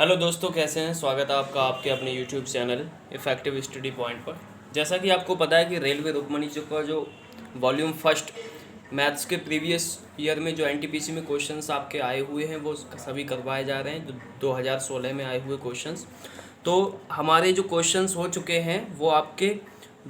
Hello दोस्तों, कैसे हैं। स्वागत है आपका आपके अपने YouTube channel effective study point पर। जैसा कि आपको पता है कि रेलवे रुकमनी का जो वॉल्यूम फर्स्ट मैथ्स के प्रीवियस ईयर में जो एनटीपीसी में क्वेश्चंस आपके आए हुए हैं वो सभी करवाए जा रहे हैं, जो 2016 में आए हुए क्वेश्चंस। तो हमारे जो क्वेश्चंस हो चुके हैं वो आपके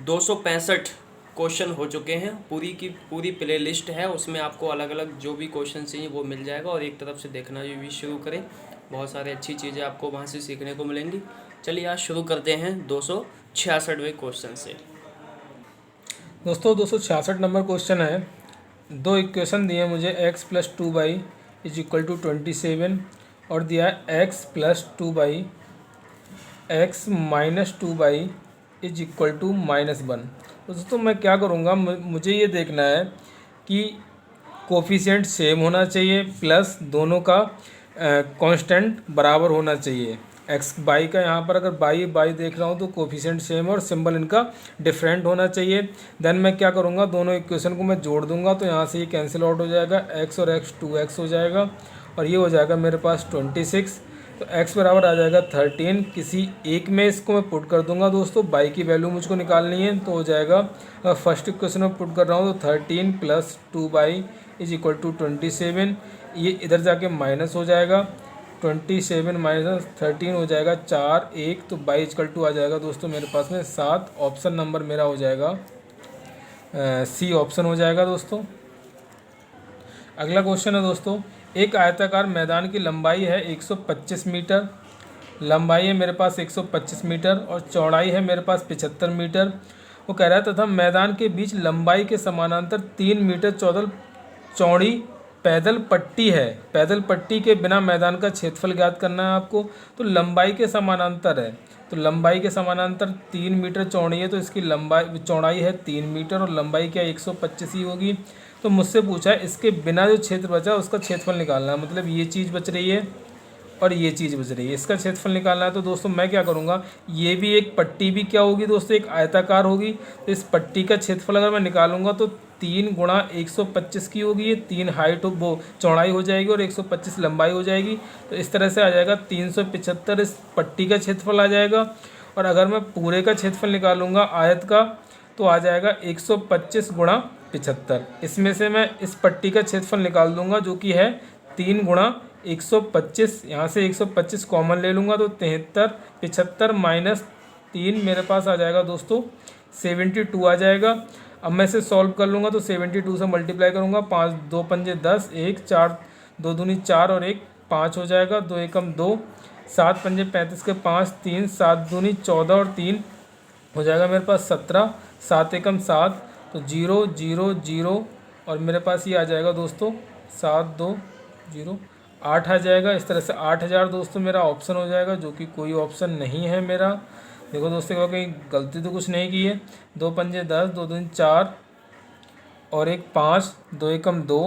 265 क्वेश्चन हो चुके हैं। पूरी की पूरी प्ले लिस्ट है, उसमें आपको अलग अलग जो भी क्वेश्चन चाहिए वो मिल जाएगा। और एक तरफ से देखना भी शुरू करें, बहुत सारी अच्छी चीज़ें आपको वहाँ से सीखने को मिलेंगी। चलिए आज शुरू करते हैं 266वें क्वेश्चन से। दोस्तों 266 नंबर क्वेश्चन है। दो इक्वेशन दिए मुझे x plus 2y is equal to 27 और दिया है x plus 2y x minus 2y is equal to -1। तो दोस्तों मैं क्या करूँगा, मुझे ये देखना है कि कोफिशिएंट सेम होना चाहिए प्लस दोनों का कांस्टेंट बराबर होना चाहिए। एक्स बाई का यहाँ पर अगर बाई बाई देख रहा हूँ तो कोफिशिएंट सेम और सिंबल इनका डिफरेंट होना चाहिए। देन मैं क्या करूँगा, दोनों इक्वेशन को मैं जोड़ दूंगा तो यहाँ से ये कैंसिल आउट हो जाएगा, एक्स और एक्स 2x हो जाएगा और ये हो जाएगा मेरे पास 26। तो x बराबर आ जाएगा 13। किसी एक में इसको मैं पुट कर दूंगा दोस्तों, बाई की वैल्यू मुझको निकालनी है तो हो जाएगा, फर्स्ट इक्वेशन में पुट कर रहा हूँ तो 13 plus 2y is equal to 27। ये इधर जाके माइनस हो जाएगा, 27 माइनस 13 हो जाएगा 4 1, तो 22 इक्वल टू आ जाएगा दोस्तों मेरे पास में 7। ऑप्शन नंबर मेरा हो जाएगा सी ऑप्शन हो जाएगा दोस्तों। अगला क्वेश्चन है दोस्तों, एक आयताकार मैदान की लंबाई है 125 मीटर, लंबाई है मेरे पास 125 मीटर और चौड़ाई है मेरे पास 75 मीटर। वो कह रहा है तथा मैदान के बीच लंबाई के समानांतर 3 मीटर चौड़ी पैदल पट्टी है। पैदल पट्टी के बिना मैदान का क्षेत्रफल ज्ञात करना है आपको। तो लंबाई के समानांतर है, तो लंबाई के समानांतर 3 मीटर चौड़ी है, तो इसकी लंबाई चौड़ाई है 3 मीटर और लंबाई क्या 125 ही होगी। तो मुझसे पूछा है इसके बिना जो क्षेत्र बचा उसका क्षेत्रफल निकालना है, मतलब ये चीज़ बच रही है और ये चीज़ बच रही है, इसका क्षेत्रफल निकालना है। तो दोस्तों मैं क्या करूँगा, ये भी एक पट्टी भी क्या होगी दोस्तों, एक आयताकार होगी। तो इस पट्टी का क्षेत्रफल अगर मैं निकालूंगा तो 3 गुणा 125 की होगी, ये 3 हाइट वो चौड़ाई हो जाएगी और 125 लंबाई हो जाएगी। तो इस तरह से आ जाएगा 375 इस पट्टी का क्षेत्रफल आ जाएगा। और अगर मैं पूरे का क्षेत्रफल निकालूंगा आयत का तो आ जाएगा 125 गुणा 75। इसमें से मैं इस पट्टी का क्षेत्रफल निकाल दूंगा जो कि है 3 गुणा 125, यहाँ से 125 कॉमन ले लूँगा तो 73, 75 माइनस 3 मेरे पास आ जाएगा दोस्तों 72 आ जाएगा। अब मैं इसे सॉल्व कर लूँगा तो 72 से मल्टीप्लाई करूँगा, 5 2 पंजे 10, 1 4 2 दूनी 4 और 1 5 हो जाएगा, 2 एकम 2, 7 पंजे 35 के 5 3, 7 दूनी 14 और 3 हो जाएगा मेरे पास 17, 7 एकम 7, तो 0 0 0 और मेरे पास ये आ जाएगा दोस्तों 7 2 0 8 आ जाएगा। इस तरह से 8000 दोस्तों मेरा ऑप्शन हो जाएगा, जो कि कोई ऑप्शन नहीं है मेरा। देखो दोस्तों कहीं गलती तो कुछ नहीं की है, 2 पंजे 10, 2 दूनी 4 और 1 5, 2 एकम 2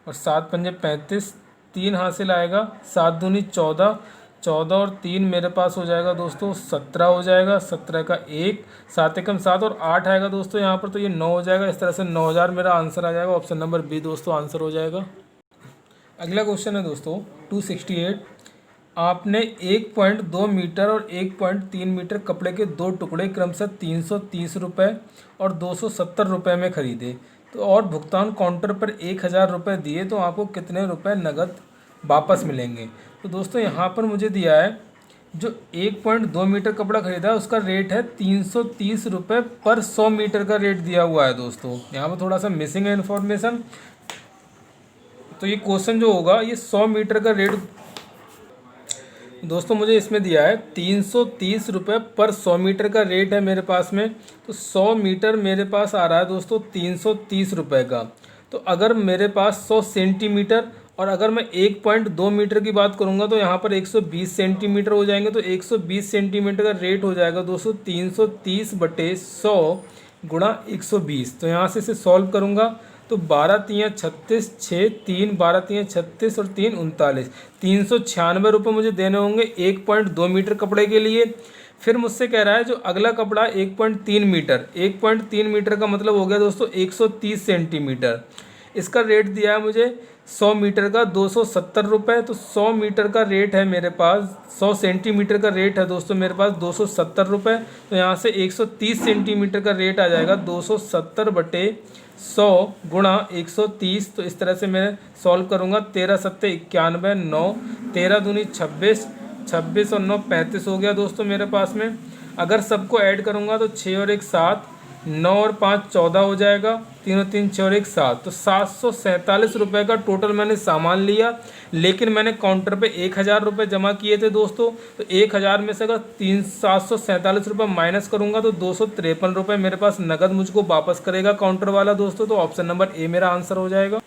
और 7 पंजे 35, 3 हासिल आएगा, 7 दूनी 14, 14 और 3 मेरे पास हो जाएगा दोस्तों 17 हो जाएगा, 17 का 1, 7 एकम 7 और 8 आएगा दोस्तों यहाँ पर, तो ये 9 हो जाएगा। इस तरह से 9000 मेरा आंसर आ जाएगा, ऑप्शन नंबर बी दोस्तों आंसर हो जाएगा। अगला क्वेश्चन है दोस्तों 268, आपने 1.2 मीटर और 1.3 मीटर कपड़े के दो टुकड़े क्रमशः 330 रुपये और 270 रुपये में खरीदे, तो और भुगतान काउंटर पर 1000 रुपये दिए, तो आपको कितने रुपए नगद वापस मिलेंगे। तो दोस्तों यहाँ पर मुझे दिया है जो 1.2 मीटर कपड़ा खरीदा है उसका रेट है 330 रुपये पर 100 मीटर का रेट दिया हुआ है दोस्तों। यहाँ पर थोड़ा सा मिसिंग है इन्फॉर्मेशन। तो ये क्वेश्चन जो होगा ये 100 मीटर का रेट दोस्तों मुझे इसमें दिया है 330 रुपये पर 100 मीटर का रेट है मेरे पास में। तो 100 मीटर मेरे पास आ रहा है दोस्तों 330 रुपये का। तो अगर मेरे पास 100 सेंटीमीटर और अगर मैं 1.2 मीटर की बात करूंगा तो यहाँ पर 120 सेंटीमीटर हो जाएंगे, तो 120 सेंटीमीटर का रेट हो जाएगा दोस्तों 330 बटे 100 गुणा 120। तो यहाँ से इसे सॉल्व करूँगा तो 12 तियाँ 36, 6 3, 12 तियाँ 36 और 3 39, 396 रुपये मुझे देने होंगे 1.2 मीटर कपड़े के लिए। फिर मुझसे कह रहा है जो अगला कपड़ा 1.3 मीटर, 1.3 मीटर का मतलब हो गया दोस्तों 130 सेंटीमीटर, इसका रेट दिया है मुझे 100 मीटर का 270 रुपये। तो 100 मीटर का रेट है मेरे पास, 100 सेंटीमीटर का रेट है दोस्तों मेरे पास 270 रुपये। तो यहाँ से 130 सेंटीमीटर का रेट आ जाएगा 270 बटे 100 गुणा 130। तो इस तरह से मैं सॉल्व करूँगा। 13 सत्ते 91, 9 13 दूनी 26, 26 और 9 35 हो गया दोस्तों मेरे पास में। अगर सबको ऐड करूँगा तो 6 और 1 7, 9 और 5 14 हो जाएगा, 3 और 3 6 और 1 7। तो 747 रुपये का टोटल मैंने सामान लिया, लेकिन मैंने काउंटर पे 1000 रुपये जमा किए थे दोस्तों। तो 1000 में से अगर 747 रुपये माइनस करूँगा तो 253 रुपये मेरे पास नगद मुझको वापस करेगा काउंटर वाला दोस्तों। तो ऑप्शन नंबर ए मेरा आंसर हो जाएगा।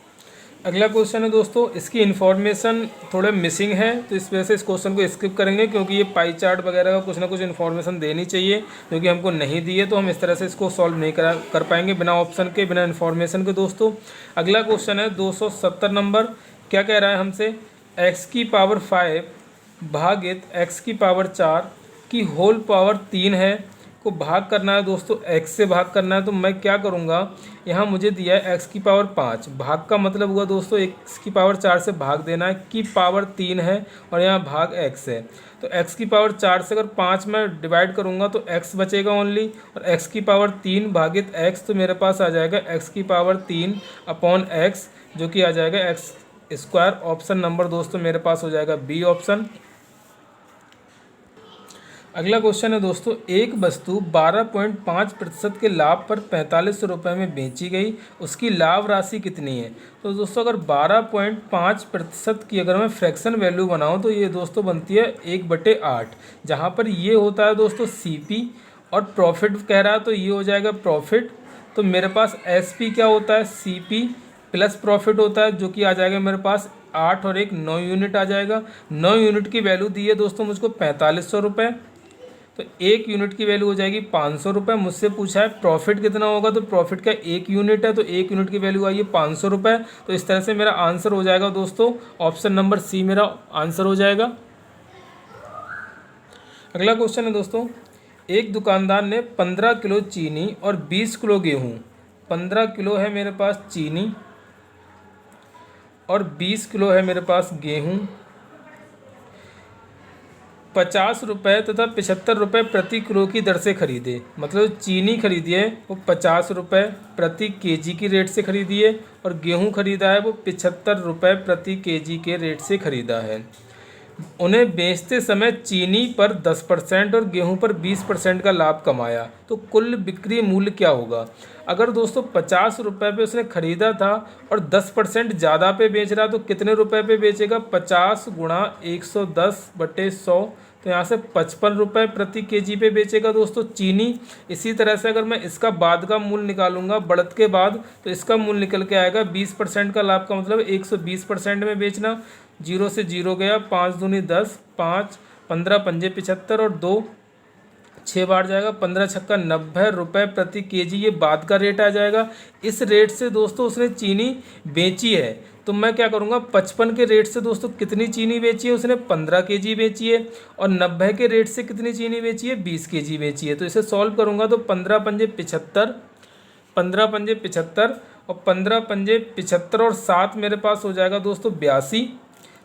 अगला क्वेश्चन है दोस्तों, इसकी इन्फॉर्मेशन थोड़े मिसिंग है, तो इस वजह से इस क्वेश्चन को स्किप करेंगे, क्योंकि ये पाई चार्ट वगैरह का कुछ ना कुछ इन्फॉर्मेशन देनी चाहिए, क्योंकि हमको नहीं दी है तो हम इस तरह से इसको सॉल्व नहीं कर पाएंगे बिना ऑप्शन के, बिना इन्फॉर्मेशन के दोस्तों। अगला क्वेश्चन है 270 नंबर। क्या कह रहा है हमसे, x की पावर 5 भागित x की पावर 4 की होल पावर 3 है को भाग करना है दोस्तों, x से भाग करना है। तो मैं क्या करूँगा, यहाँ मुझे दिया है x की पावर 5, भाग का मतलब हुआ दोस्तों x की पावर 4 से भाग देना है, की पावर 3 है और यहाँ भाग x है। तो x की पावर 4 से अगर 5 में डिवाइड करूँगा तो x बचेगा ओनली, और x की पावर 3 भागित x, तो मेरे पास आ जाएगा x की पावर 3 अपॉन x, जो कि आ जाएगा x स्क्वायर। ऑप्शन नंबर दोस्तों मेरे पास हो जाएगा बी ऑप्शन। अगला क्वेश्चन है दोस्तों, एक वस्तु 12.5% के लाभ पर 4500 रुपये में बेची गई, उसकी लाभ राशि कितनी है। तो दोस्तों अगर 12.5% की अगर मैं फ्रैक्शन वैल्यू बनाऊं तो ये दोस्तों बनती है 1/8, जहां पर ये होता है दोस्तों CP, और प्रॉफिट कह रहा है तो ये हो जाएगा प्रॉफिट। तो मेरे पास SP क्या होता है, CP प्लस प्रॉफिट होता है, जो कि आ जाएगा मेरे पास 8 और 1 9 यूनिट आ जाएगा। 9 यूनिट की वैल्यू दी है दोस्तों मुझको 4500 रुपये, तो 1 यूनिट की वैल्यू हो जाएगी 500 रुपये। मुझसे पूछा है प्रॉफिट कितना होगा, तो प्रॉफिट का 1 यूनिट है, तो 1 यूनिट की वैल्यू आई है 500 रुपये। तो इस तरह से मेरा आंसर हो जाएगा दोस्तों, ऑप्शन नंबर सी मेरा आंसर हो जाएगा। अगला क्वेश्चन है दोस्तों, एक दुकानदार ने 15 किलो चीनी और 20 किलो गेहूँ, 15 किलो है मेरे पास चीनी और 20 किलो है मेरे पास गेहूँ, 50 रुपये तथा 75 रुपये प्रति किलो की दर से खरीदे। मतलब चीनी खरीदी है वो 50 रुपये प्रति केजी की रेट से खरीदी है, और गेहूं खरीदा है वो 75 रुपये प्रति केजी के रेट से खरीदा है। उन्हें बेचते समय चीनी पर 10% और गेहूं पर 20% का लाभ कमाया, तो कुल बिक्री मूल्य क्या होगा। अगर दोस्तों 50 रुपये पे उसने ख़रीदा था और 10% ज़्यादा पे बेच रहा, तो कितने रुपए पे बेचेगा, 50 गुणा 110/100, तो यहाँ से 55 रुपये प्रति केजी पे बेचेगा दोस्तों चीनी। इसी तरह से अगर मैं इसका बाद का मूल्य निकालूंगा बढ़त के बाद, तो इसका मूल्य निकल के आएगा 20% का लाभ का मतलब 120% में बेचना। 0 से 0 गया, 5 दूनी 10, 5 15 पंजे 75 और 2 6 बार जाएगा, 15 छक्का 90 रुपये प्रति केजी, ये बाद का रेट आ जाएगा। इस रेट से दोस्तों उसने चीनी बेची है, तो मैं क्या करूँगा, 55 के रेट से दोस्तों कितनी चीनी बेची है उसने, 15 केजी बेची है, और 90 के रेट से कितनी चीनी बेची है, 20 केजी बेची है। तो इसे सॉल्व करूँगा तो 15 पंजे 75, 15 पंजे 75 और 15 पंजे 75 और 7 मेरे पास हो जाएगा दोस्तों 82।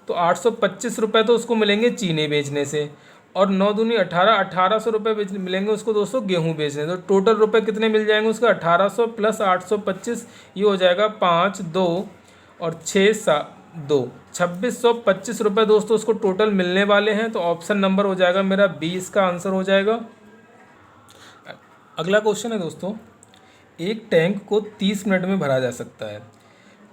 तो 825 रुपये तो उसको मिलेंगे चीनी बेचने से, और 9 दूनी 18, 1800 रुपये मिलेंगे उसको दोस्तों गेहूं बेचने। तो टोटल रुपए कितने मिल जाएंगे उसका, 1800 प्लस 825, ये हो जाएगा 5 2 और 6 7 2, 2625 रुपये दोस्तों उसको टोटल मिलने वाले हैं। तो ऑप्शन नंबर हो जाएगा मेरा बी, इसका आंसर हो जाएगा। अगला क्वेश्चन है दोस्तों, एक टैंक को 30 मिनट में भरा जा सकता है।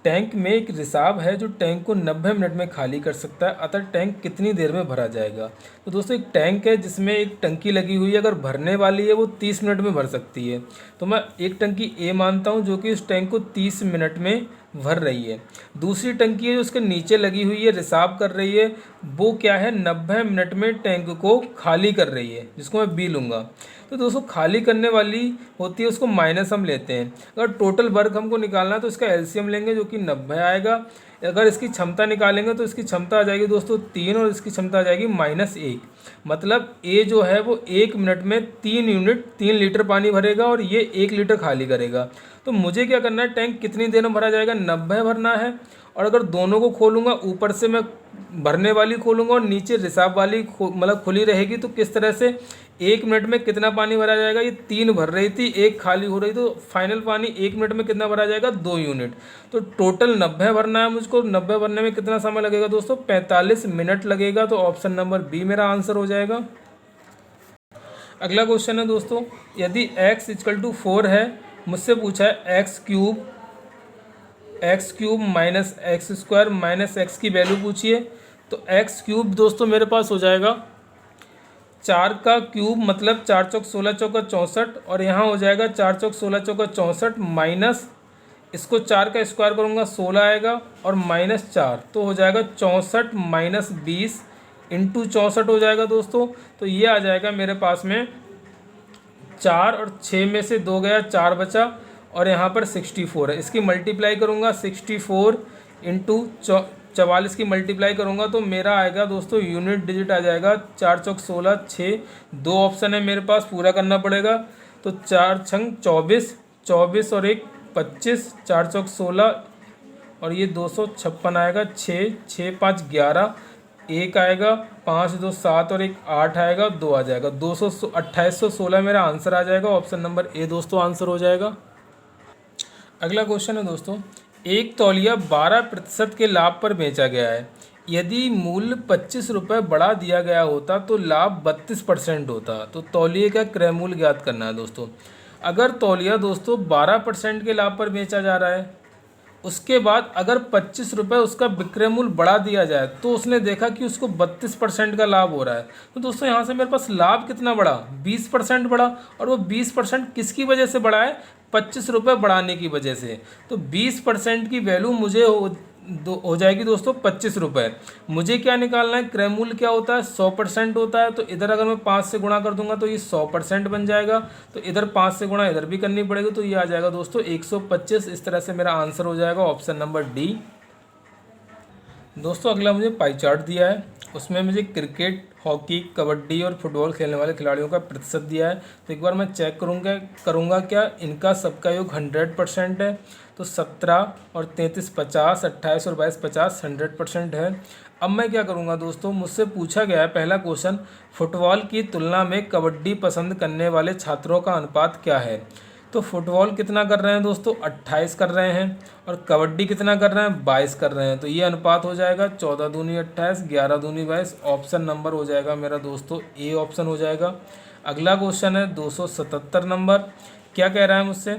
टैंक में एक रिसाव है जो टैंक को 90 मिनट में खाली कर सकता है, अतः टैंक कितनी देर में भरा जाएगा। तो दोस्तों एक टैंक है जिसमें एक टंकी लगी हुई है, अगर भरने वाली है वो 30 मिनट में भर सकती है। तो मैं एक टंकी ए मानता हूँ जो कि उस टैंक को 30 मिनट में भर रही है। दूसरी टंकी है जो उसके नीचे लगी हुई है, रिसाव कर रही है, वो क्या है 90 मिनट में टैंक को खाली कर रही है, जिसको मैं बी लूँगा। तो दोस्तों खाली करने वाली होती है उसको माइनस हम लेते हैं। अगर टोटल वर्क हमको निकालना है तो इसका एलसीएम लेंगे जो कि 90 आएगा। अगर इसकी क्षमता निकालेंगे तो इसकी क्षमता आ जाएगी दोस्तों 3 और इसकी क्षमता आ जाएगी -1। मतलब ए जो है वो 1 मिनट में 3 लीटर पानी भरेगा और ये 1 लीटर खाली करेगा। तो मुझे क्या करना है, टैंक कितनी देर में भरा जाएगा, 90 भरना है, और अगर दोनों को खोलूँगा, ऊपर से मैं भरने वाली खोलूँगा और नीचे रिसाव वाली मतलब खुली रहेगी, तो किस तरह से 1 मिनट में कितना पानी भरा जाएगा। ये 3 भर रही थी, 1 खाली हो रही, तो फाइनल पानी 1 मिनट में कितना भरा जाएगा, 2 यूनिट। तो टोटल 90 भरना है मुझको। 90 भरने में कितना समय लगेगा दोस्तों, 45 मिनट लगेगा। तो ऑप्शन नंबर बी मेरा आंसर हो जाएगा। अगला क्वेश्चन है दोस्तों, यदि x = 4 है, मुझसे पूछा है x cube minus x square minus x की वैल्यू पूछिए। तो x क्यूब दोस्तों मेरे पास हो जाएगा 4 का क्यूब मतलब 4 चौक 16 चौका 64, और यहाँ हो जाएगा 4 चौक 16 चौका 64 माइनस इसको 4 का स्क्वायर करूँगा 16 आएगा, और माइनस 4 तो हो जाएगा 64 माइनस 20 इंटू 64 हो जाएगा दोस्तों। तो ये आ जाएगा मेरे पास में 4 और 6 में से 2 गया, 4 बचा, और यहाँ पर 64 है। इसकी मल्टीप्लाई करूँगा 64 इंटू 44 की मल्टीप्लाई करूँगा तो मेरा आएगा दोस्तों यूनिट डिजिट आ जाएगा 4 चौक 16 6। 2 ऑप्शन है मेरे पास, पूरा करना पड़ेगा। तो 4 छंग 24, 24 और 1 25, 4 चौक 16 और ये 256 आएगा। 6 6 5 11, 1 आएगा, 5 2 7 और 1 8 आएगा, 2 आ जाएगा। 2816 मेरा आंसर आ जाएगा। ऑप्शन नंबर ए दोस्तों आंसर हो जाएगा। अगला क्वेश्चन है दोस्तों, एक तौलिया 12% के लाभ पर बेचा गया है। यदि मूल्य 25 रुपये बढ़ा दिया गया होता तो लाभ 32% होता। तो तौलिए का क्रय मूल्य ज्ञात करना है दोस्तों। अगर तौलिया दोस्तों 12% के लाभ पर बेचा जा रहा है, उसके बाद अगर 25 रुपये उसका विक्रय मूल्य बढ़ा दिया जाए, तो उसने देखा कि उसको 32% का लाभ हो रहा है। तो दोस्तों यहाँ से मेरे पास लाभ कितना बढ़ा, 20% बढ़ा, और वो 20% किसकी वजह से बढ़ा है, 25 रुपये बढ़ाने की वजह से। तो 20% की वैल्यू मुझे हो जाएगी दोस्तों 25 रुपये। मुझे क्या निकालना है, क्रय मूल्य क्या होता है, 100% होता है। तो इधर अगर मैं 5 से गुणा कर दूंगा तो ये 100% बन जाएगा। तो इधर 5 से गुणा इधर भी करनी पड़ेगी, तो ये आ जाएगा दोस्तों 125। इस तरह से मेरा आंसर हो जाएगा ऑप्शन नंबर डी। दोस्तों अगला मुझे पाई चार्ट दिया है, उसमें मुझे क्रिकेट, हॉकी, कबड्डी और फुटबॉल खेलने वाले खिलाड़ियों का प्रतिशत दिया है। तो एक बार मैं चेक करूँगा क्या इनका सबका योग 100% है। तो 17 और 33 50, 28 और 22 50 100% है। अब मैं क्या करूँगा दोस्तों, मुझसे पूछा गया है पहला क्वेश्चन, फुटबॉल की तुलना में कबड्डी पसंद करने वाले छात्रों का अनुपात क्या है। तो फुटबॉल कितना कर रहे हैं दोस्तों, 28 कर रहे हैं, और कबड्डी कितना कर रहे हैं, 22 कर रहे हैं। तो ये अनुपात हो जाएगा 14 दूनी 28, 11 दूनी 22। ऑप्शन नंबर हो जाएगा मेरा दोस्तों ए ऑप्शन हो जाएगा। अगला क्वेश्चन है 277 नंबर, क्या कह रहा है मुझसे,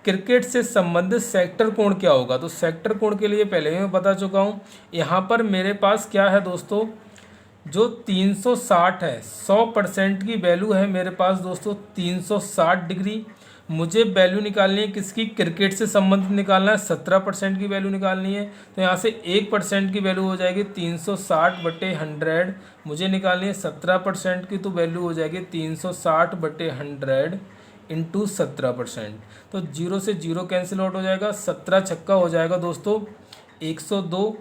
क्रिकेट से संबंधित सेक्टर कोण क्या होगा। तो सेक्टर कोण के लिए पहले ही मैं बता चुका हूँ। यहाँ पर मेरे पास क्या है दोस्तों, जो 360 है, 100% की वैल्यू है मेरे पास दोस्तों 360 डिग्री। मुझे वैल्यू निकालनी है किसकी, क्रिकेट से संबंधित निकालना है, 17% की वैल्यू निकालनी है। तो यहाँ से 1% की वैल्यू हो जाएगी 360/100, मुझे निकालनी है 17% की, तो वैल्यू हो जाएगी 360/100 इंटू 17%। तो 0 से 0 कैंसिल आउट हो जाएगा, 17 छक्का हो जाएगा दोस्तों 102,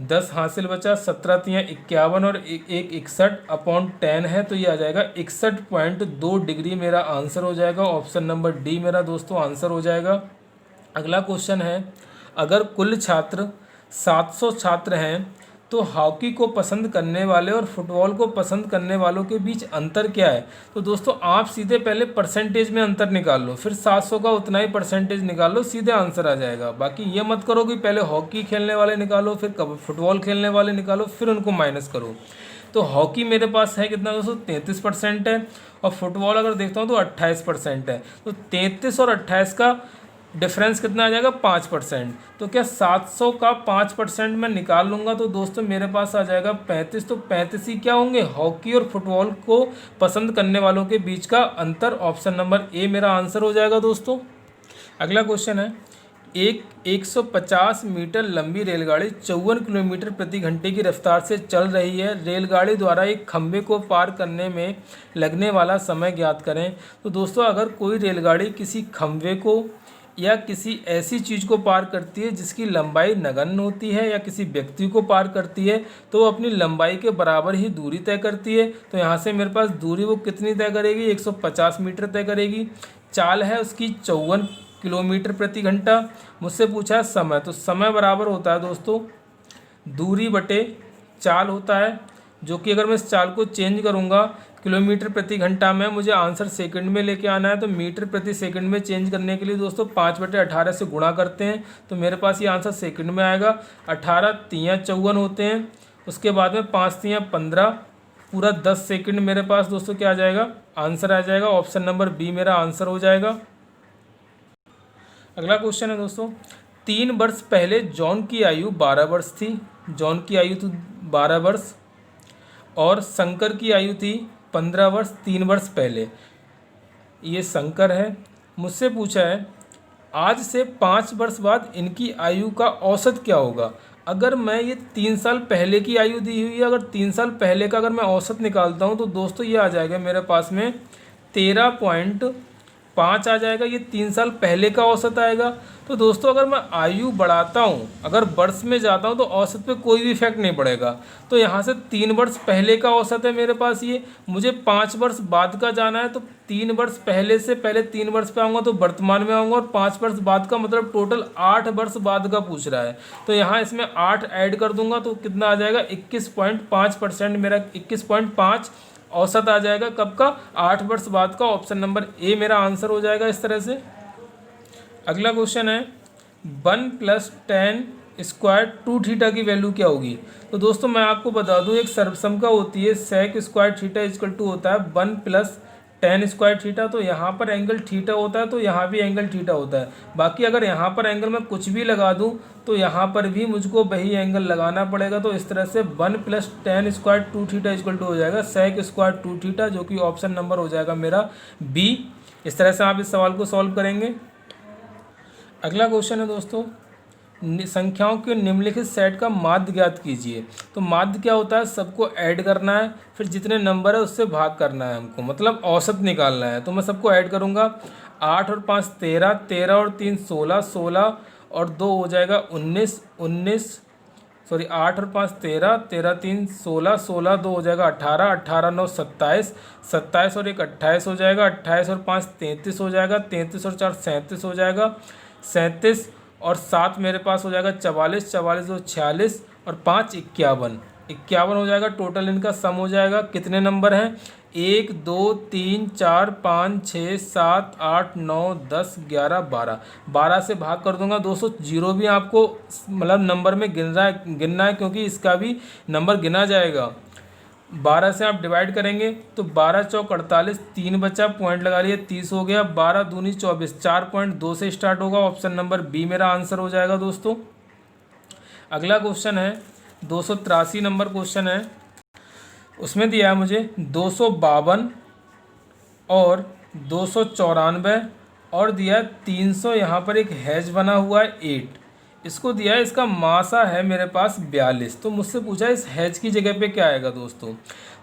10 हासिल बचा, 17 तियाँ 51 और 1 61/10 है। तो ये आ जाएगा 61.2 डिग्री मेरा आंसर हो जाएगा। ऑप्शन नंबर डी मेरा दोस्तों आंसर हो जाएगा। अगला क्वेश्चन है, अगर कुल छात्र 700 छात्र हैं तो हॉकी को पसंद करने वाले और फुटबॉल को पसंद करने वालों के बीच अंतर क्या है। तो दोस्तों आप सीधे पहले परसेंटेज में अंतर निकाल लो, फिर 700 का उतना ही परसेंटेज निकाल लो, सीधे आंसर आ जाएगा। बाकी ये मत करो कि पहले हॉकी खेलने वाले निकालो, फिर फुटबॉल खेलने वाले निकालो, फिर उनको माइनस करो। तो हॉकी मेरे पास है कितना दोस्तों, 33% है, और फुटबॉल अगर देखता हूँ तो 28% है। तो 33 और 28 का डिफरेंस कितना आ जाएगा, 5%। तो क्या 700 का 5% मैं निकाल लूँगा तो दोस्तों मेरे पास आ जाएगा 35। तो 35 ही क्या होंगे, हॉकी और फुटबॉल को पसंद करने वालों के बीच का अंतर। ऑप्शन नंबर ए मेरा आंसर हो जाएगा दोस्तों। अगला क्वेश्चन है, एक 150 मीटर लंबी रेलगाड़ी 54 किलोमीटर प्रति घंटे की रफ्तार से चल रही है। रेलगाड़ी द्वारा एक खंभे को पार करने में लगने वाला समय ज्ञात करें। तो दोस्तों अगर कोई रेलगाड़ी किसी खंभे को या किसी ऐसी चीज़ को पार करती है जिसकी लंबाई नगण्य होती है, या किसी व्यक्ति को पार करती है, तो वो अपनी लंबाई के बराबर ही दूरी तय करती है। तो यहाँ से मेरे पास दूरी वो कितनी तय करेगी, 150 मीटर तय करेगी। चाल है उसकी 54 किलोमीटर प्रति घंटा। मुझसे पूछा है समय, तो समय बराबर होता है दोस्तों दूरी बटे चाल होता है, जो कि अगर मैं इस चाल को चेंज करूँगा किलोमीटर प्रति घंटा में, मुझे आंसर सेकंड में लेके आना है। तो मीटर प्रति सेकंड में चेंज करने के लिए दोस्तों 5/18 से गुणा करते हैं, तो मेरे पास ये आंसर सेकंड में आएगा। 18 तियाँ 54 होते हैं, उसके बाद में 5 तियाँ 15, पूरा 10 सेकंड मेरे पास दोस्तों क्या आ जाएगा, आंसर आ जाएगा। ऑप्शन नंबर बी मेरा आंसर हो जाएगा। अगला क्वेश्चन है दोस्तों, 3 वर्ष पहले जॉन की आयु 12 वर्ष थी। जॉन की आयु थी 12 वर्ष और शंकर की आयु थी 15 वर्ष 3 वर्ष पहले। ये शंकर है। मुझसे पूछा है आज से 5 वर्ष बाद इनकी आयु का औसत क्या होगा। अगर मैं ये 3 साल पहले की आयु दी हुई है, अगर 3 साल पहले का अगर मैं औसत निकालता हूँ तो दोस्तों ये आ जाएगा मेरे पास में 13.5 आ जाएगा। ये 3 साल पहले का औसत आएगा। तो दोस्तों अगर मैं आयु बढ़ाता हूँ, अगर वर्ष में जाता हूँ तो औसत पे कोई भी इफेक्ट नहीं पड़ेगा। तो यहाँ से 3 वर्ष पहले का औसत है मेरे पास ये, मुझे 5 वर्ष बाद का जाना है। तो 3 वर्ष पहले से पहले 3 वर्ष पे आऊँगा तो वर्तमान में आऊँगा, और 5 वर्ष बाद का मतलब टोटल 8 वर्ष बाद का पूछ रहा है। तो यहाँ इसमें 8 ऐड कर दूंगा तो कितना आ जाएगा 21.5%, मेरा 21.5 औसत आ जाएगा। कब का, 8 वर्ष बाद का। ऑप्शन नंबर ए मेरा आंसर हो जाएगा इस तरह से। अगला क्वेश्चन है 1 + tan स्क्वायर 2 थीटा की वैल्यू क्या होगी। तो दोस्तों मैं आपको बता दूं एक सर्वसम का होती है sec square theta equal to होता है 1 + tan स्क्वायर थीटा। तो यहाँ पर एंगल थीटा होता है तो यहाँ भी एंगल थीटा होता है। बाकी अगर यहाँ पर एंगल मैं कुछ भी लगा दूँ तो यहाँ पर भी मुझको वही एंगल लगाना पड़ेगा। तो इस तरह से 1 + tan square 2 theta equal to हो जाएगा sec स्क्वायर 2 थीटा, जो कि ऑप्शन नंबर हो जाएगा मेरा बी। इस तरह से आप इस सवाल को सॉल्व करेंगे। अगला क्वेश्चन है दोस्तों, संख्याओं के निम्नलिखित सेट का माध्य ज्ञात कीजिए। तो माध्य क्या होता है, सबको ऐड करना है, फिर जितने नंबर है उससे भाग करना है हमको, मतलब औसत निकालना है। तो मैं सबको ऐड करूँगा, 8 और 5 13, 13 और 3 16, 16 और 2 हो जाएगा 19, 8 और 5 13, 13 3 16, 16 2 हो जाएगा 18, 18 9 27, 27 और 1 28 हो जाएगा, 28 और 5 33 हो जाएगा, 33 और 4 37 हो जाएगा, 37 और 7 मेरे पास हो जाएगा 44, 44 और 46 और 5 51, 51 हो जाएगा। टोटल इनका सम हो जाएगा। कितने नंबर हैं, 1 2 3 4 5 6 7 8 9 10 11 12, 12 से भाग कर दूंगा दोस्तों। जीरो भी आपको मतलब नंबर में गिनना है क्योंकि इसका भी नंबर गिना जाएगा। 12 से आप डिवाइड करेंगे तो 12 चौक 48, 3 बचा, पॉइंट लगा लिए 30 हो गया, 12 दूनी 24, 4.2 से स्टार्ट होगा। ऑप्शन नंबर बी मेरा आंसर हो जाएगा दोस्तों। अगला क्वेश्चन है 283 नंबर क्वेश्चन है। उसमें दिया है मुझे 252 और 294 और दिया है 300, यहाँ पर एक हैज बना हुआ है 8, इसको दिया है, इसका मासा है मेरे पास 42। तो मुझसे पूछा है इस हैज की जगह पे क्या आएगा दोस्तों।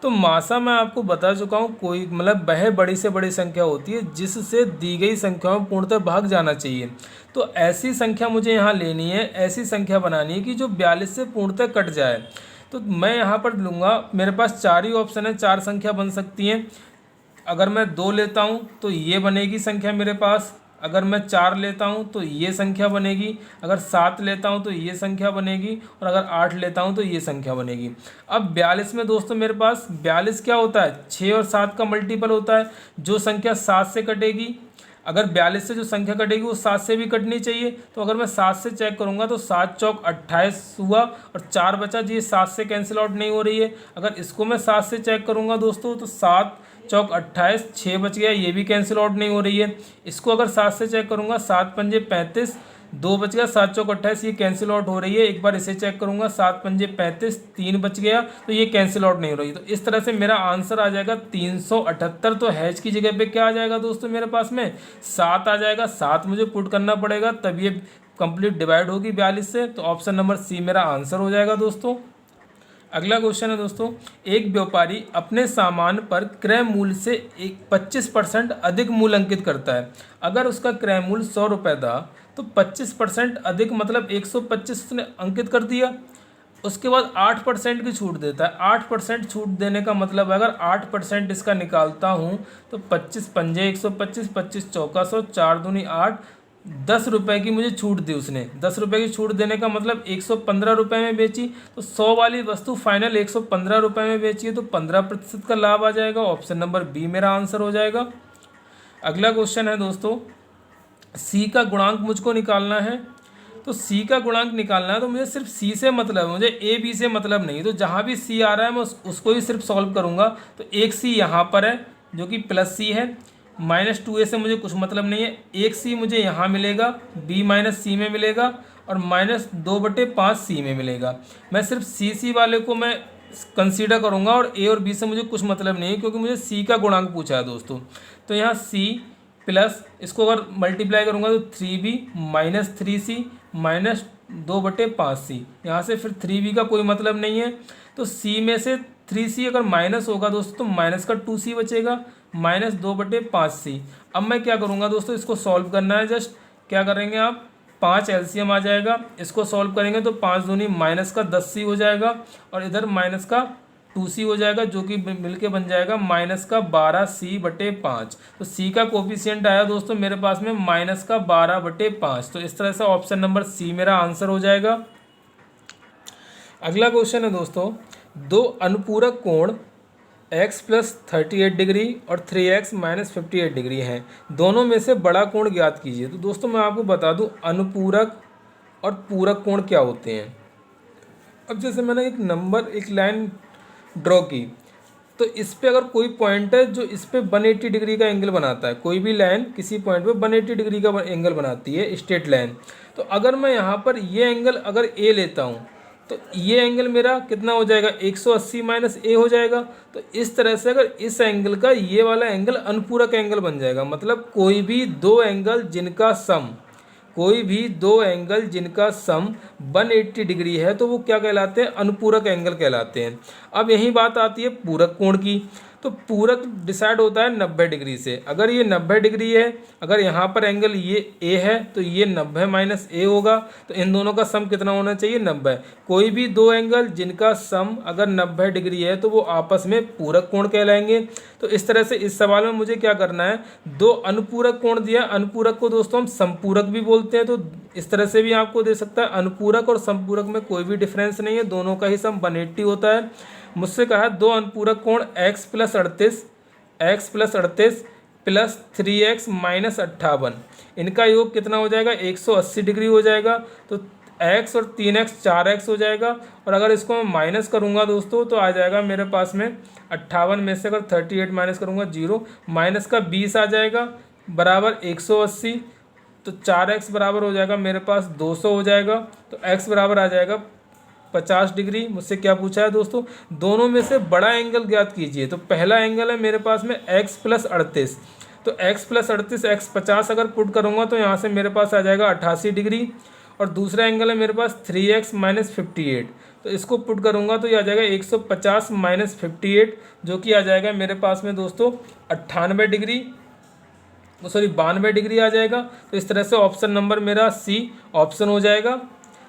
तो मासा मैं आपको बता चुका हूँ, कोई मतलब वह बड़ी से बड़ी संख्या होती है जिससे दी गई संख्याओं में पूर्णतः भाग जाना चाहिए। तो ऐसी संख्या मुझे यहाँ लेनी है, ऐसी संख्या बनानी है कि जो 42 से पूर्णतः कट जाए। तो मैं यहाँ पर लूँगा, मेरे पास 4 ही ऑप्शन है, 4 संख्या बन सकती हैं। अगर मैं 2 लेता हूँ तो ये बनेगी संख्या मेरे पास, अगर मैं 4 लेता हूँ तो ये संख्या बनेगी, अगर 7 लेता हूँ तो ये संख्या बनेगी, और अगर 8 लेता हूँ तो ये संख्या बनेगी। अब 42 में दोस्तों मेरे पास 42 क्या होता है, 6 और 7 का मल्टीपल होता है। जो संख्या 7 से कटेगी, अगर 42 से जो संख्या कटेगी वो 7 से भी कटनी चाहिए। तो अगर मैं 7 से चेक करूँगा तो 7 चौक 28 हुआ और 4 बचा, जी 7 से कैंसिल आउट नहीं हो रही है। अगर इसको मैं 7 से चेक करूँगा दोस्तों तो 7 चौक 28, 6 बच गया, ये भी कैंसिल आउट नहीं हो रही है। इसको अगर 7 से चेक करूँगा 7 पंजे 35, 2 बच गया, 7 चौक 28, ये कैंसिल आउट हो रही है। एक बार इसे चेक करूँगा 7 पंजे 35, 3 बच गया, तो ये कैंसिल आउट नहीं हो रही। तो इस तरह से मेरा आंसर आ जाएगा 378। तो हैज की जगह पे क्या आ जाएगा दोस्तों, मेरे पास में 7 आ जाएगा। 7 मुझे पुट करना पड़ेगा तब ये कंप्लीट डिवाइड होगी 42 से। तो ऑप्शन नंबर सी मेरा आंसर हो जाएगा दोस्तों। अगला क्वेश्चन है दोस्तों, एक व्यापारी अपने सामान पर क्रय मूल्य से 25% अधिक मूल्य अंकित करता है। अगर उसका क्रय मूल्य 100 रुपये था तो 25% अधिक मतलब 125 उसने अंकित कर दिया। उसके बाद 8% की छूट देता है। 8% छूट देने का मतलब अगर 8% इसका निकालता हूँ तो 25 पंजे 125, 25 चौका 100, 4 दूनी 8, ₹10 की मुझे छूट दी उसने। ₹10 की छूट देने का मतलब ₹115 में बेची, तो 100 वाली वस्तु फाइनल ₹115 में बेची है, तो 15% का लाभ आ जाएगा। ऑप्शन नंबर बी मेरा आंसर हो जाएगा। अगला क्वेश्चन है दोस्तों, सी का गुणांक मुझको निकालना है। तो सी का गुणांक निकालना है तो मुझे सिर्फ सी से मतलब है, मुझे ए बी से मतलब नहीं। तो जहाँ भी सी आ रहा है मैं उसको ही सिर्फ सॉल्व करूँगा। तो एक सी यहाँ पर है जो कि प्लस सी है, -2a से मुझे कुछ मतलब नहीं है। एक सी मुझे यहाँ मिलेगा, बी माइनस सी में मिलेगा, और -2/5 सी में मिलेगा। मैं सिर्फ सी वाले को मैं कंसीडर करूँगा, और ए और बी से मुझे कुछ मतलब नहीं है, क्योंकि मुझे सी का गुणांक पूछा है दोस्तों। तो यहाँ सी प्लस, इसको अगर मल्टीप्लाई करूँगा तो 3b minus 3c minus 2/5c। यहाँ से फिर 3b का कोई मतलब नहीं है, तो c में से 3c अगर माइनस होगा दोस्तों तो माइनस का 2c बचेगा, माइनस 2/5c। अब मैं क्या करूँगा दोस्तों, इसको सॉल्व करना है। जस्ट क्या करेंगे आप, 5 एलसीएम आ जाएगा, इसको सॉल्व करेंगे तो 5 दूनी माइनस का 10c हो जाएगा, और इधर माइनस का 2c हो जाएगा, जो कि मिलके बन जाएगा माइनस का 12c/5। तो c का कोफिशिएंट आया दोस्तों मेरे पास में माइनस का 12/5। तो इस तरह से ऑप्शन नंबर सी मेरा आंसर हो जाएगा। अगला क्वेश्चन है दोस्तों, दो अनुपूरक कोण x + 38 डिग्री और 3x - 58 डिग्री हैं, दोनों में से बड़ा कोण ज्ञात कीजिए। तो दोस्तों मैं आपको बता दूं अनुपूरक और पूरक कोण क्या होते हैं। अब जैसे मैंने एक लाइन ड्रॉ की, तो इस पे अगर कोई पॉइंट है जो इस पे 180 डिग्री का एंगल बनाता है, कोई भी लाइन किसी पॉइंट पे 180 डिग्री का एंगल बनाती है, स्ट्रेट लाइन। तो अगर मैं यहाँ पर ये एंगल अगर ए लेता हूँ तो ये एंगल मेरा कितना हो जाएगा, 180 - a हो जाएगा। तो इस तरह से अगर इस एंगल का ये वाला एंगल अनुपूरक एंगल बन जाएगा। मतलब कोई भी दो एंगल जिनका सम 180 डिग्री है तो वो क्या कहलाते हैं, अनुपूरक एंगल कहलाते हैं। अब यही बात आती है पूरक कोण की। तो पूरक डिसाइड होता है 90 डिग्री से। अगर ये 90 डिग्री है, अगर यहाँ पर एंगल ये ए है तो ये 90 - a होगा। तो इन दोनों का सम कितना होना चाहिए, 90। कोई भी दो एंगल जिनका सम अगर 90 डिग्री है तो वो आपस में पूरक कोण कहलाएंगे। तो इस तरह से इस सवाल में मुझे क्या करना है, दो अनुपूरक कोण दिया, अनुपूरक को दोस्तों हम संपूरक भी बोलते हैं। तो इस तरह से भी आपको दे सकता है। अनुपूरक और संपूरक में कोई भी डिफरेंस नहीं है, दोनों का ही सम 180 होता है। मुझसे कहा है दो अनुपूरक कोण x + 38 प्लस 3x - 58, इनका योग कितना हो जाएगा, 180 डिग्री हो जाएगा। तो x और 3x 4x हो जाएगा। और अगर इसको मैं माइनस करूँगा दोस्तों तो आ जाएगा मेरे पास में 58 में से अगर 38 माइनस करूँगा 0, माइनस का 20 आ जाएगा बराबर 180। तो 4x बराबर हो जाएगा मेरे पास 200 हो जाएगा। तो x बराबर आ जाएगा 50 डिग्री। मुझसे क्या पूछा है दोस्तों, दोनों में से बड़ा एंगल ज्ञात कीजिए। तो पहला एंगल है मेरे पास में x + 38। तो x + 38 x 50 अगर पुट करूँगा तो यहाँ से मेरे पास आ जाएगा 88 डिग्री। और दूसरा एंगल है मेरे पास 3x - 58। तो इसको पुट करूँगा तो ये आ जाएगा 150 - 58, जो कि आ जाएगा मेरे पास में दोस्तों 92 डिग्री, 92 डिग्री आ जाएगा। तो इस तरह से ऑप्शन नंबर मेरा सी ऑप्शन हो जाएगा।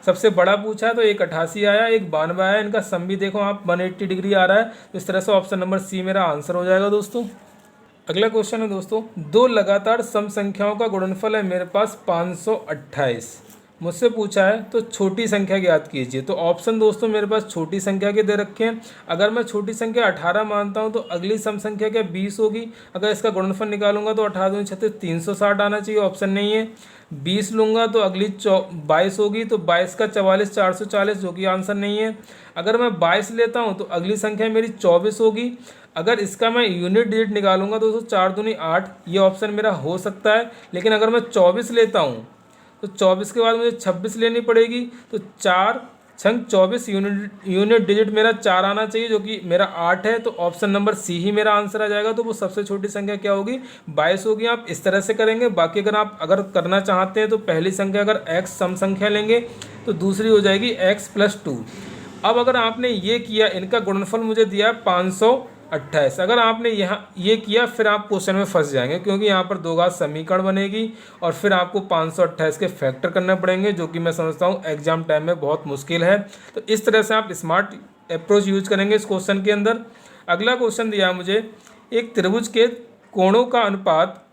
सबसे बड़ा पूछा है तो एक 88 आया, एक 92 आया, इनका सम भी देखो आप 180 डिग्री आ रहा है। तो इस तरह से ऑप्शन नंबर सी मेरा आंसर हो जाएगा दोस्तों। अगला क्वेश्चन है दोस्तों, दो लगातार सम संख्याओं का गुणनफल है मेरे पास 528। मुझसे पूछा है तो छोटी संख्या ज्ञात कीजिए। तो ऑप्शन दोस्तों मेरे पास छोटी संख्या के दे रखे हैं। अगर मैं छोटी संख्या 18 मानता हूं तो अगली सम संख्या क्या 20 होगी। अगर इसका गुणनफल निकालूंगा तो 18 दूनी 36, 360 आना चाहिए, ऑप्शन नहीं है। 20 लूँगा तो अगली 22 होगी, तो 22 का 44 440, जो कि आंसर नहीं है। अगर मैं 22 लेता हूँ तो अगली संख्या मेरी 24 होगी। अगर इसका मैं यूनिट डिजिट निकालूंगा तो दोस्तों 4 दूनी 8, ये ऑप्शन मेरा हो सकता है। लेकिन अगर मैं 24 लेता हूँ तो 24 के बाद मुझे 26 लेनी पड़ेगी। तो 4 छंग 24 यूनिट डिजिट मेरा 4 आना चाहिए, जो कि मेरा 8 है। तो ऑप्शन नंबर सी ही मेरा आंसर आ जाएगा। तो वो सबसे छोटी संख्या क्या होगी, 22 होगी। आप इस तरह से करेंगे। बाकी अगर आप करना चाहते हैं तो पहली संख्या अगर x सम संख्या लेंगे तो दूसरी हो जाएगी x + 2। अब अगर आपने ये किया, इनका गुणनफल मुझे दिया 528। अगर आपने यहाँ ये किया फिर आप क्वेश्चन में फंस जाएंगे, क्योंकि यहाँ पर दो घात समीकरण बनेगी और फिर आपको 528 के फैक्टर करने पड़ेंगे, जो कि मैं समझता हूँ एग्जाम टाइम में बहुत मुश्किल है। तो इस तरह से आप स्मार्ट अप्रोच यूज करेंगे इस क्वेश्चन के अंदर। अगला क्वेश्चन दिया मुझे, एक त्रिभुज के कोणों का अनुपात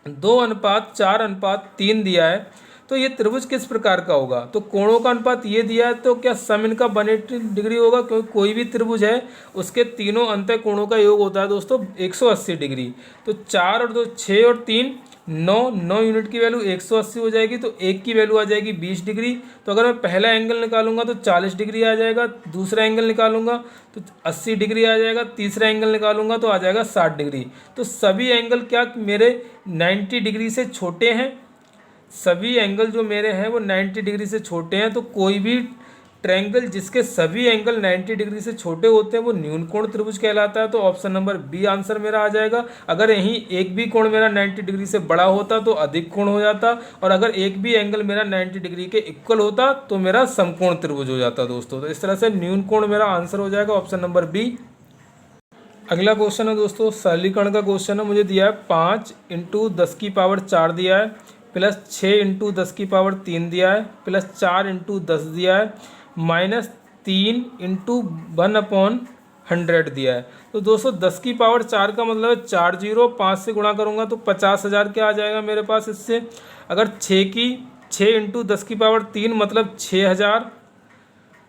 2:4:3 दिया है, तो ये त्रिभुज किस प्रकार का होगा? तो कोणों का अनुपात ये दिया है, तो क्या सम इनका 180 डिग्री होगा? क्योंकि कोई भी त्रिभुज है उसके तीनों अंतः कोणों का योग होता है दोस्तों 180 डिग्री। तो 4 और 2 6 और 3 9 यूनिट की वैल्यू 180 हो जाएगी, तो एक की वैल्यू आ जाएगी 20 डिग्री। तो अगर मैं पहला एंगल निकालूंगा तो 40 डिग्री आ जाएगा, दूसरा एंगल निकालूंगा तो 80 डिग्री आ जाएगा, तीसरा एंगल निकालूंगा तो आ जाएगा 60 डिग्री। तो सभी एंगल क्या मेरे 90 डिग्री से छोटे हैं? सभी एंगल जो मेरे हैं वो 90 डिग्री से छोटे हैं। तो कोई भी ट्रायंगल जिसके सभी एंगल 90 डिग्री से छोटे होते हैं वो न्यून कोण त्रिभुज कहलाता है। तो ऑप्शन नंबर बी आंसर मेरा आ जाएगा। अगर यहीं एक भी कोण मेरा 90 डिग्री से बड़ा होता तो अधिक कोण हो जाता, और अगर एक भी एंगल मेरा 90 डिग्री के इक्वल होता तो मेरा समकोण त्रिभुज हो जाता दोस्तों। तो इस तरह से न्यून कोण मेरा आंसर हो जाएगा ऑप्शन नंबर बी। अगला क्वेश्चन है दोस्तों सरलीकरण का क्वेश्चन है। मुझे दिया है 5 × 10⁴ दिया है, प्लस 6 × 10⁻³ दिया है, प्लस 4 × 10 दिया है, माइनस 3 × 1/100 दिया है। तो दोस्तों 10⁴ का मतलब है 4 जीरो, 5 से गुणा करूंगा तो 50,000 क्या आ जाएगा मेरे पास इससे। अगर 6 × 10⁻³ मतलब 6,000,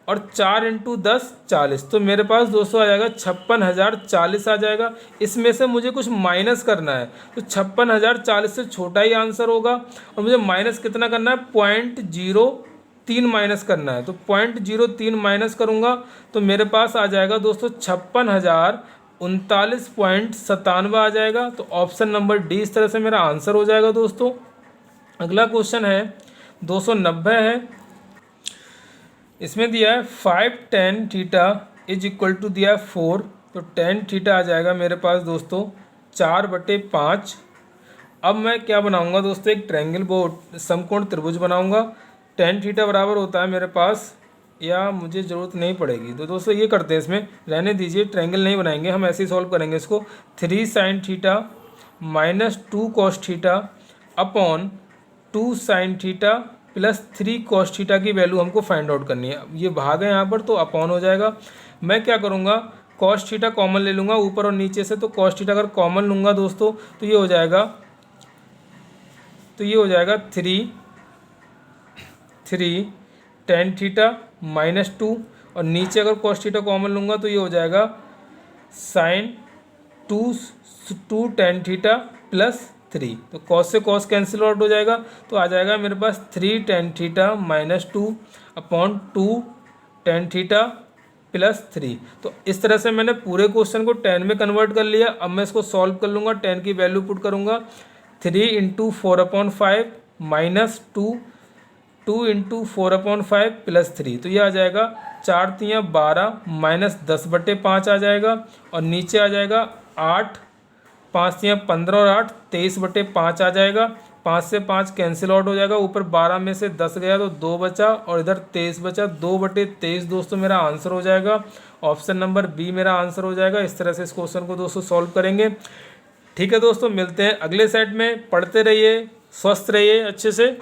और 4 × 10 40, तो मेरे पास दोस्तों आ जाएगा 56,040 आ जाएगा। इसमें से मुझे कुछ माइनस करना है, तो 56,040 से छोटा ही आंसर होगा, और मुझे माइनस कितना करना है? 0.03 माइनस करना है। तो 0.03 माइनस करूँगा तो मेरे पास आ जाएगा दोस्तों 56,039.97 आ जाएगा। तो ऑप्शन नंबर डी इस तरह से मेरा आंसर हो जाएगा दोस्तों। अगला क्वेश्चन है 290 है। इसमें दिया है 5 tan θ दिया है 4, तो tan θ आ जाएगा मेरे पास दोस्तों 4/5। अब मैं क्या बनाऊंगा दोस्तों? एक ट्रायंगल बोर्ड समकोण त्रिभुज बनाऊंगा। tan θ बराबर होता है मेरे पास, या मुझे ज़रूरत नहीं पड़ेगी तो दोस्तों ये करते हैं, इसमें रहने दीजिए, ट्रायंगल नहीं बनाएंगे, हम ऐसे ही सॉल्व करेंगे इसको। 3 sin θ - 2 cos θ upon 2 sin θ plus 3 cos θ की वैल्यू हमको फाइंड आउट करनी है। ये भाग है यहाँ पर तो अपॉन हो जाएगा। मैं क्या करूँगा? cos θ कॉमन ले लूँगा ऊपर और नीचे से, तो cos θ अगर कॉमन लूँगा दोस्तों तो ये हो जाएगा 3 tan θ - 2, और नीचे अगर cos θ कॉमन लूँगा तो ये हो जाएगा sin 2 tan θ प्लस 3। तो cos से cos कैंसिल आउट हो जाएगा, तो आ जाएगा मेरे पास 3 tan θ - 2 अपॉन 2 tan θ प्लस 3। तो इस तरह से मैंने पूरे क्वेश्चन को tan में कन्वर्ट कर लिया। अब मैं इसको सॉल्व कर लूँगा, tan की वैल्यू पुट करूँगा। 3 × 4/5 माइनस 2 × 4/5 प्लस 3, तो ये आ जाएगा 4 × 12 माइनस 10/5 आ जाएगा, और नीचे आ जाएगा 8, 5 × 15 और 8 23/5 आ जाएगा। 5 से 5 कैंसिल आउट हो जाएगा, ऊपर 12 में से 10 गया तो 2 बचा, और इधर 23 बचा, 2/23 दोस्तों मेरा आंसर हो जाएगा। ऑप्शन नंबर बी मेरा आंसर हो जाएगा। इस तरह से इस क्वेश्चन को दोस्तों सॉल्व करेंगे। ठीक है दोस्तों, मिलते हैं अगले सेट में। पढ़ते रहिए, स्वस्थ रहिए अच्छे से।